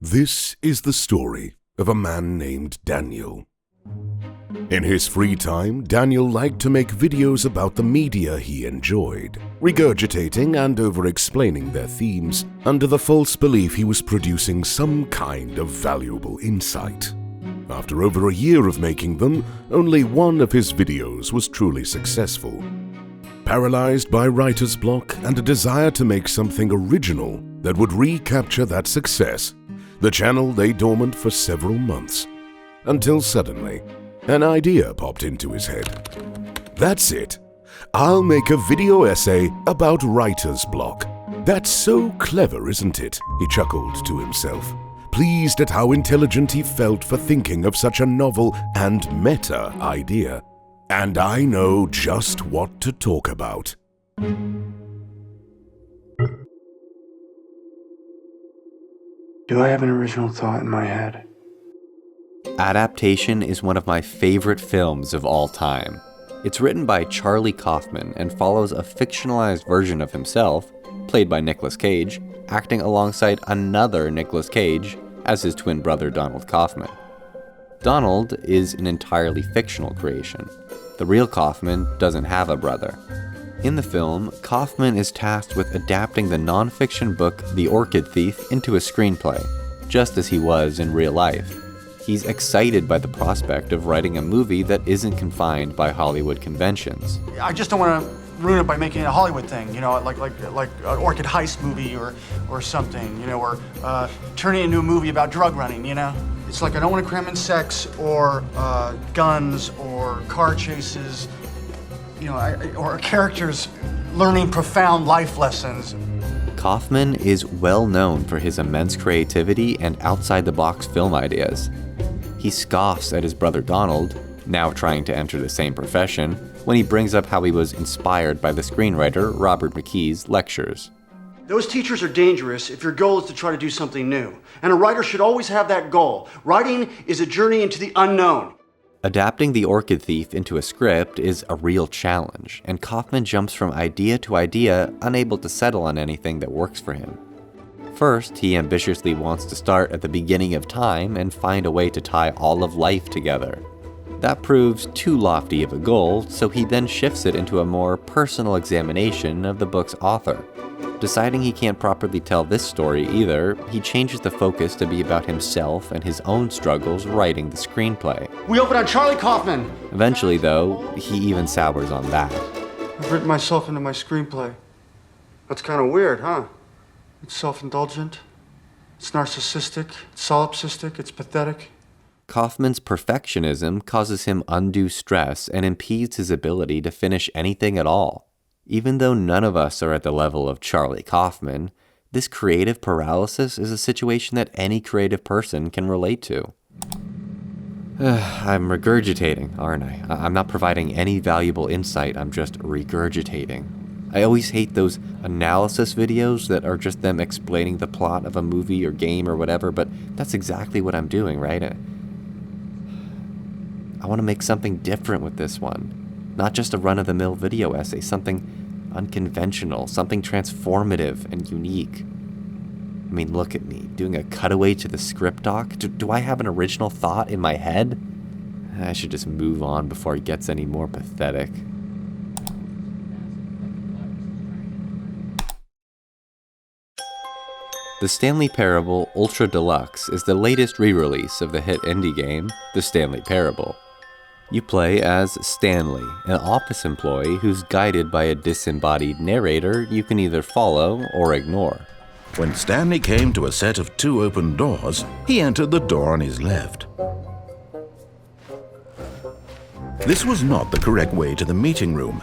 This is the story of a man named Daniel. In his free time, Daniel liked to make videos about the media he enjoyed, regurgitating and over-explaining their themes under the false belief he was producing some kind of valuable insight. After over a year of making them, only one of his videos was truly successful. Paralyzed by writer's block and a desire to make something original that would recapture that success, the channel lay dormant for several months, until suddenly, an idea popped into his head. That's it. I'll make a video essay about writer's block. That's so clever, isn't it? He chuckled to himself, pleased at how intelligent he felt for thinking of such a novel and meta idea. And I know just what to talk about. Do I have an original thought in my head? Adaptation is one of my favorite films of all time. It's written by Charlie Kaufman and follows a fictionalized version of himself, played by Nicolas Cage, acting alongside another Nicolas Cage as his twin brother Donald Kaufman. Donald is an entirely fictional creation. The real Kaufman doesn't have a brother. In the film, Kaufman is tasked with adapting the non-fiction book The Orchid Thief into a screenplay, just as he was in real life. He's excited by the prospect of writing a movie that isn't confined by Hollywood conventions. I just don't want to ruin it by making it a Hollywood thing, like an Orchid Heist movie or something, or turning it into a movie about drug running, It's like I don't want to cram in sex or guns or car chases, or characters learning profound life lessons. Kaufman is well known for his immense creativity and outside-the-box film ideas. He scoffs at his brother Donald, now trying to enter the same profession, when he brings up how he was inspired by the screenwriter Robert McKee's lectures. Those teachers are dangerous if your goal is to try to do something new. And a writer should always have that goal. Writing is a journey into the unknown. Adapting The Orchid Thief into a script is a real challenge, and Kaufman jumps from idea to idea, unable to settle on anything that works for him. First, he ambitiously wants to start at the beginning of time and find a way to tie all of life together. That proves too lofty of a goal, so he then shifts it into a more personal examination of the book's author. Deciding he can't properly tell this story either, he changes the focus to be about himself and his own struggles writing the screenplay. We open on Charlie Kaufman. Eventually, though, he even sours on that. I've written myself into my screenplay. That's kind of weird, huh? It's self-indulgent, it's narcissistic, it's solipsistic, it's pathetic. Kaufman's perfectionism causes him undue stress and impedes his ability to finish anything at all. Even though none of us are at the level of Charlie Kaufman, this creative paralysis is a situation that any creative person can relate to. I'm regurgitating, aren't I? I'm not providing any valuable insight, I'm just regurgitating. I always hate those analysis videos that are just them explaining the plot of a movie or game or whatever, but that's exactly what I'm doing, right? I want to make something different with this one. Not just a run-of-the-mill video essay, something unconventional, something transformative and unique. I mean, look at me, doing a cutaway to the script doc. Do I have an original thought in my head? I should just move on before it gets any more pathetic. The Stanley Parable Ultra Deluxe is the latest re-release of the hit indie game, The Stanley Parable. You play as Stanley, an office employee who's guided by a disembodied narrator you can either follow or ignore. When Stanley came to a set of 2 open doors, he entered the door on his left. This was not the correct way to the meeting room.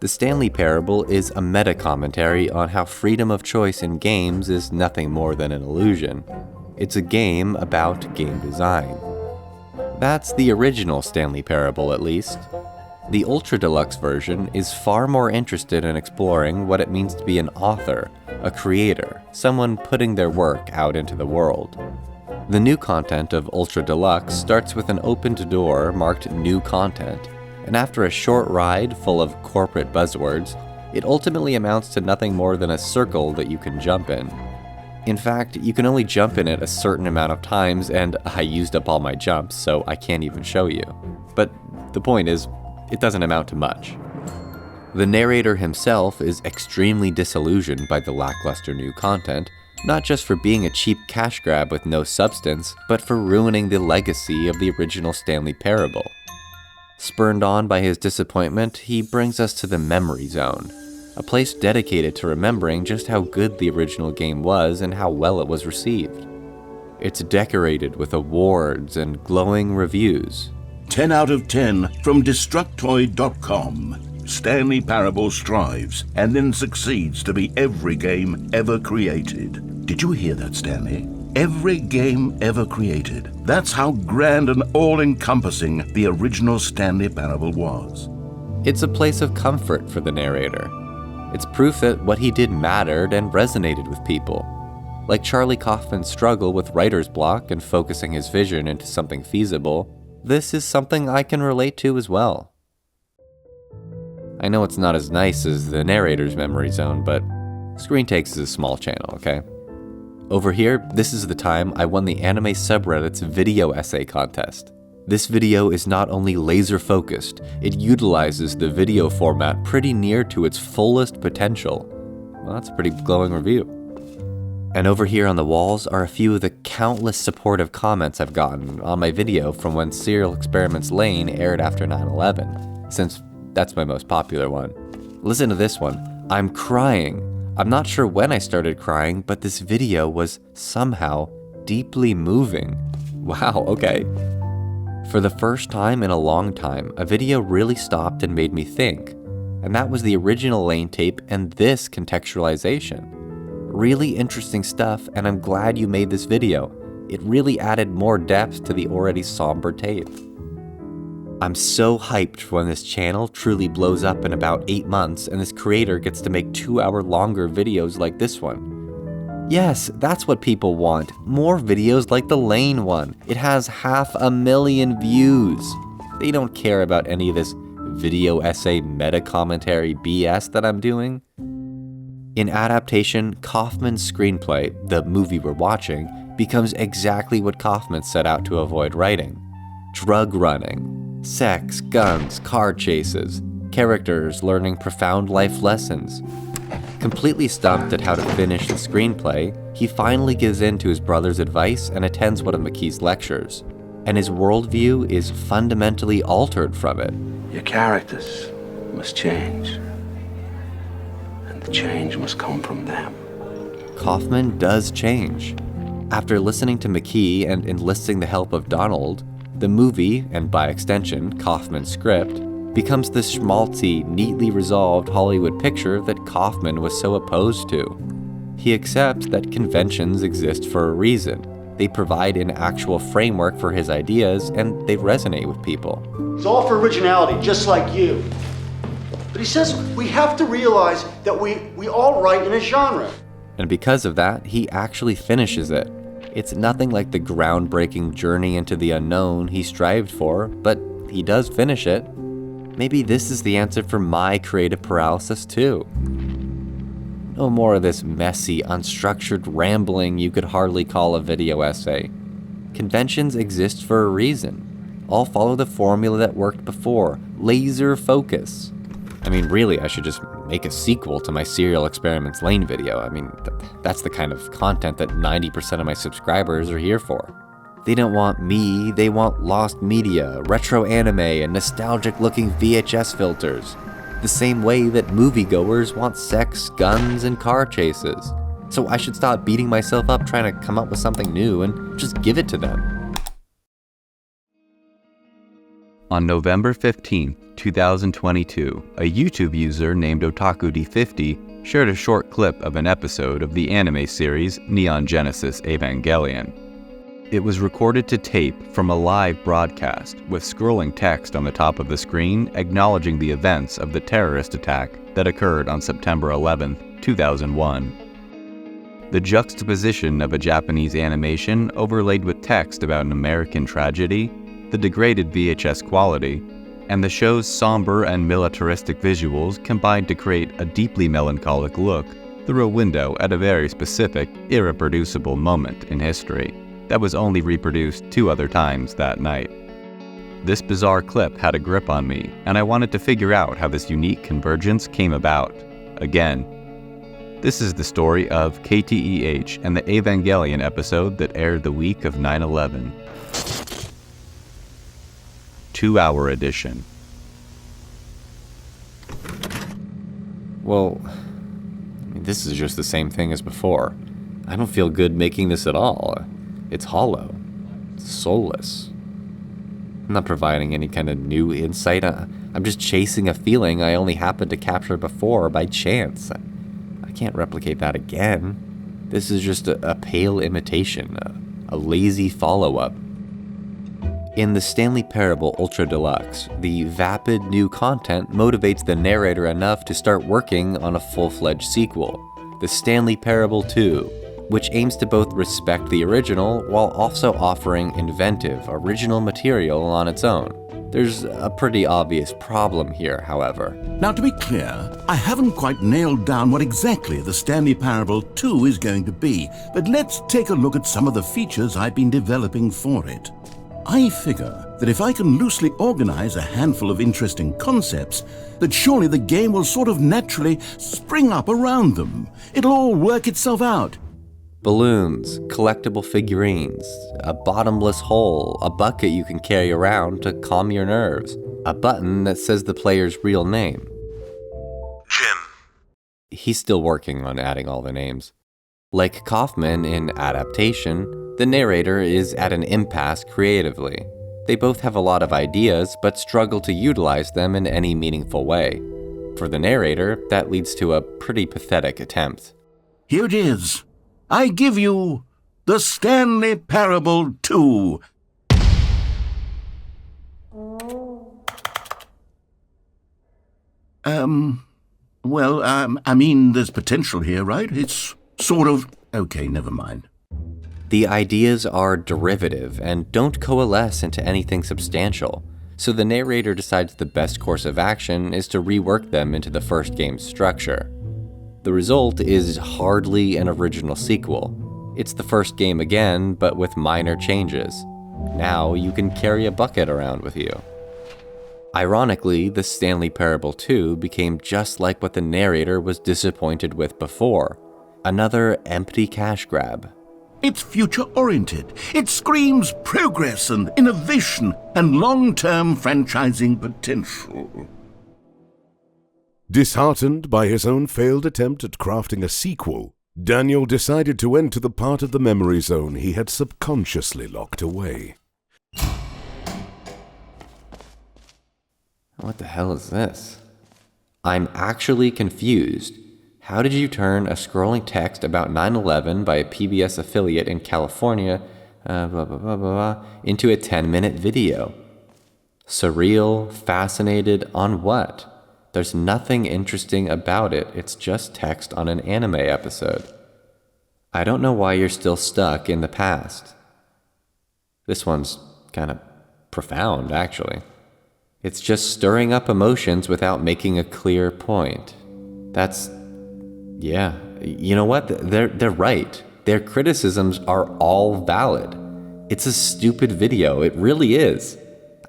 The Stanley Parable is a meta-commentary on how freedom of choice in games is nothing more than an illusion. It's a game about game design. That's the original Stanley Parable, at least. The Ultra Deluxe version is far more interested in exploring what it means to be an author, a creator, someone putting their work out into the world. The new content of Ultra Deluxe starts with an opened door marked New Content, and after a short ride full of corporate buzzwords, it ultimately amounts to nothing more than a circle that you can jump in. In fact, you can only jump in it a certain amount of times, and I used up all my jumps, so I can't even show you. But the point is, it doesn't amount to much. The narrator himself is extremely disillusioned by the lackluster new content, not just for being a cheap cash grab with no substance, but for ruining the legacy of the original Stanley Parable. Spurned on by his disappointment, he brings us to the Memory Zone, a place dedicated to remembering just how good the original game was and how well it was received. It's decorated with awards and glowing reviews. 10 out of 10 from Destructoid.com. Stanley Parable strives and then succeeds to be every game ever created. Did you hear that, Stanley? Every game ever created. That's how grand and all-encompassing the original Stanley Parable was. It's a place of comfort for the narrator. It's proof that what he did mattered and resonated with people. Like Charlie Kaufman's struggle with writer's block and focusing his vision into something feasible, this is something I can relate to as well. I know it's not as nice as the narrator's Memory Zone, but Screen Takes is a small channel, okay? Over here, this is the time I won the anime subreddit's video essay contest. This video is not only laser focused, it utilizes the video format pretty near to its fullest potential. Well, that's a pretty glowing review. And over here on the walls are a few of the countless supportive comments I've gotten on my video from when Serial Experiments Lane aired after 9/11, since that's my most popular one. Listen to this one. I'm crying. I'm not sure when I started crying, but this video was somehow deeply moving. Wow, okay. For the first time in a long time, a video really stopped and made me think. And that was the original Lane tape and this contextualization. Really interesting stuff, and I'm glad you made this video. It really added more depth to the already somber tape. I'm so hyped when this channel truly blows up in about 8 months and this creator gets to make 2-hour longer videos like this one. Yes, that's what people want. More videos like the Lane one. It has 500,000 views. They don't care about any of this video essay meta-commentary BS that I'm doing. In Adaptation, Kaufman's screenplay, the movie we're watching, becomes exactly what Kaufman set out to avoid writing. Drug running. Sex, guns, car chases, characters learning profound life lessons. Completely stumped at how to finish the screenplay, he finally gives in to his brother's advice and attends one of McKee's lectures. And his worldview is fundamentally altered from it. Your characters must change. And the change must come from them. Kaufman does change. After listening to McKee and enlisting the help of Donald, the movie, and by extension, Kaufman's script, becomes the schmaltzy, neatly resolved Hollywood picture that Kaufman was so opposed to. He accepts that conventions exist for a reason. They provide an actual framework for his ideas, and they resonate with people. It's all for originality, just like you. But he says we have to realize that we all write in a genre. And because of that, he actually finishes it. It's nothing like the groundbreaking journey into the unknown he strived for, but he does finish it. Maybe this is the answer for my creative paralysis too. No more of this messy, unstructured rambling you could hardly call a video essay. Conventions exist for a reason. All follow the formula that worked before, laser focus. I mean, really, I should just make a sequel to my Serial Experiments Lane video. I mean, that's the kind of content that 90% of my subscribers are here for. They don't want me, they want lost media, retro anime, and nostalgic-looking VHS filters. The same way that moviegoers want sex, guns, and car chases. So I should stop beating myself up trying to come up with something new and just give it to them. On November 15, 2022, a YouTube user named OtakuD50 shared a short clip of an episode of the anime series Neon Genesis Evangelion. It was recorded to tape from a live broadcast with scrolling text on the top of the screen acknowledging the events of the terrorist attack that occurred on September 11, 2001. The juxtaposition of a Japanese animation overlaid with text about an American tragedy, the degraded VHS quality, and the show's somber and militaristic visuals combined to create a deeply melancholic look through a window at a very specific, irreproducible moment in history that was only reproduced 2 other times that night. This bizarre clip had a grip on me, and I wanted to figure out how this unique convergence came about. Again, this is the story of KTEH and the Evangelion episode that aired the week of 9/11. 2-hour edition. Well, this is just the same thing as before. I don't feel good making this at all. It's hollow. It's soulless. I'm not providing any kind of new insight. I'm just chasing a feeling I only happened to capture before by chance. I can't replicate that again. This is just a pale imitation, a lazy follow-up. In the Stanley Parable Ultra Deluxe, the vapid new content motivates the narrator enough to start working on a full-fledged sequel, the Stanley Parable 2, which aims to both respect the original while also offering inventive, original material on its own. There's a pretty obvious problem here, however. Now, to be clear, I haven't quite nailed down what exactly the Stanley Parable 2 is going to be, but let's take a look at some of the features I've been developing for it. I figure that if I can loosely organize a handful of interesting concepts, that surely the game will sort of naturally spring up around them. It'll all work itself out. Balloons, collectible figurines, a bottomless hole, a bucket you can carry around to calm your nerves, a button that says the player's real name. Jim. He's still working on adding all the names. Like Kaufman in Adaptation, the narrator is at an impasse creatively. They both have a lot of ideas, but struggle to utilize them in any meaningful way. For the narrator, that leads to a pretty pathetic attempt. Here it is. I give you the Stanley Parable 2. I mean, there's potential here, right? It's sort of... Okay, never mind. The ideas are derivative and don't coalesce into anything substantial, so the narrator decides the best course of action is to rework them into the first game's structure. The result is hardly an original sequel. It's the first game again, but with minor changes. Now you can carry a bucket around with you. Ironically, the Stanley Parable 2 became just like what the narrator was disappointed with before. Another empty cash grab. It's future-oriented. It screams progress and innovation and long-term franchising potential. Disheartened by his own failed attempt at crafting a sequel, Daniel decided to enter the part of the memory zone he had subconsciously locked away. What the hell is this? I'm actually confused. How did you turn a scrolling text about 9/11 by a PBS affiliate in California into a 10-minute video? Surreal, fascinated, on what? There's nothing interesting about it, it's just text on an anime episode. I don't know why you're still stuck in the past. This one's kind of profound, actually. It's just stirring up emotions without making a clear point. Yeah, you know what? They're right. Their criticisms are all valid. It's a stupid video, it really is.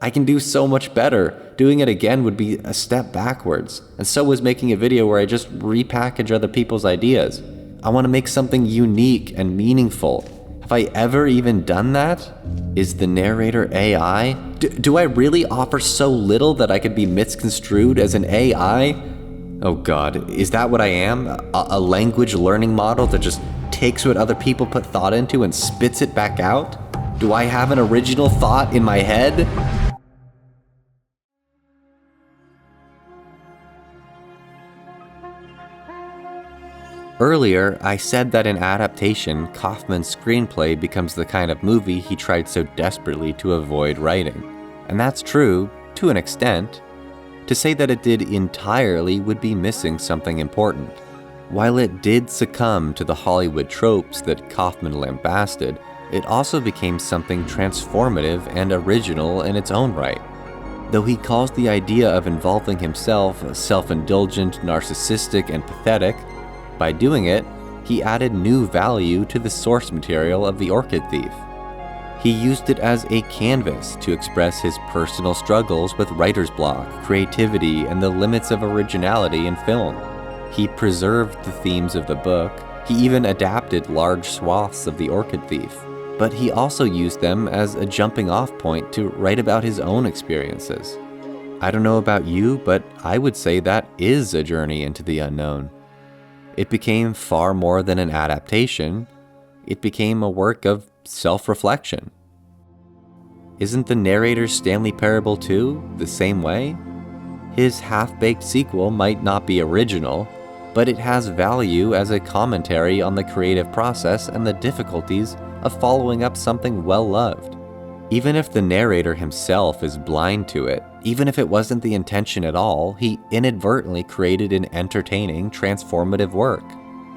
I can do so much better. Doing it again would be a step backwards. And so is making a video where I just repackage other people's ideas. I want to make something unique and meaningful. Have I ever even done that? Is the narrator AI? Do I really offer so little that I could be misconstrued as an AI? Oh God, is that what I am? A language learning model that just takes what other people put thought into and spits it back out? Do I have an original thought in my head? Earlier, I said that in Adaptation, Kaufman's screenplay becomes the kind of movie he tried so desperately to avoid writing. And that's true, to an extent. To say that it did entirely would be missing something important. While it did succumb to the Hollywood tropes that Kaufman lambasted, it also became something transformative and original in its own right. Though he calls the idea of involving himself self-indulgent, narcissistic, and pathetic, By doing it, he added new value to the source material of The Orchid Thief. He used it as a canvas to express his personal struggles with writer's block, creativity, and the limits of originality in film. He preserved the themes of the book. He even adapted large swaths of The Orchid Thief. But he also used them as a jumping-off point to write about his own experiences. I don't know about you, but I would say that is a journey into the unknown. It became far more than an adaptation. It became a work of self-reflection. Isn't the narrator's Stanley Parable 2 the same way? His half-baked sequel might not be original, but it has value as a commentary on the creative process and the difficulties of following up something well-loved. Even if the narrator himself is blind to it, even if it wasn't the intention at all, he inadvertently created an entertaining, transformative work.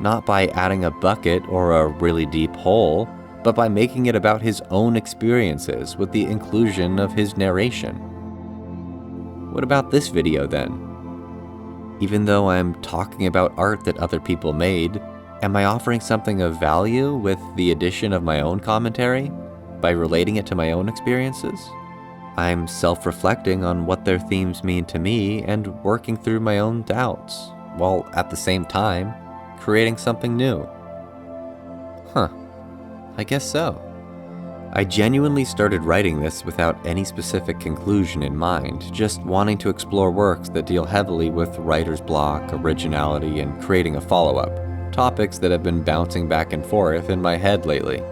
Not by adding a bucket or a really deep hole, but by making it about his own experiences with the inclusion of his narration. What about this video then? Even though I'm talking about art that other people made, am I offering something of value with the addition of my own commentary, by relating it to my own experiences? I'm self-reflecting on what their themes mean to me and working through my own doubts, while at the same time, creating something new. I guess so. I genuinely started writing this without any specific conclusion in mind, just wanting to explore works that deal heavily with writer's block, originality, and creating a follow-up, topics that have been bouncing back and forth in my head lately.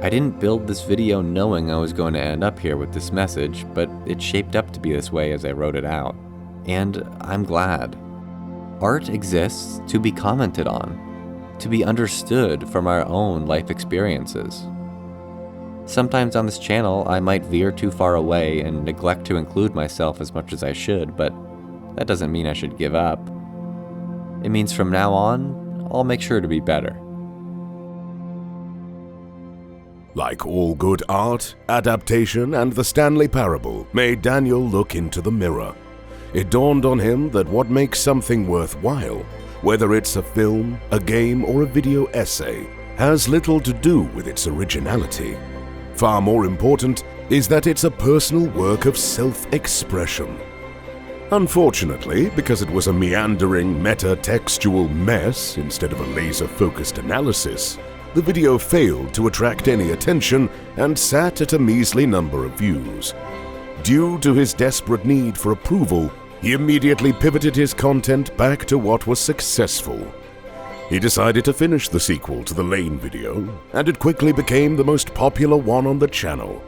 I didn't build this video knowing I was going to end up here with this message, but it shaped up to be this way as I wrote it out. And I'm glad. Art exists to be commented on, to be understood from our own life experiences. Sometimes on this channel, I might veer too far away and neglect to include myself as much as I should, but that doesn't mean I should give up. It means from now on, I'll make sure to be better. Like all good art, Adaptation and the Stanley Parable made Daniel look into the mirror. It dawned on him that what makes something worthwhile, whether it's a film, a game, or a video essay, has little to do with its originality. Far more important is that it's a personal work of self-expression. Unfortunately, because it was a meandering meta-textual mess instead of a laser-focused analysis, the video failed to attract any attention and sat at a measly number of views. Due to his desperate need for approval, he immediately pivoted his content back to what was successful. He decided to finish the sequel to the Lane video, and it quickly became the most popular one on the channel.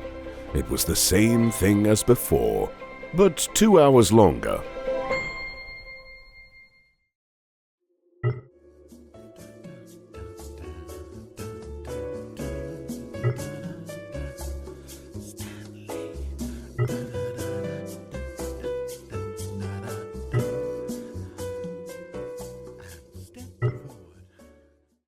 It was the same thing as before, but 2 hours longer.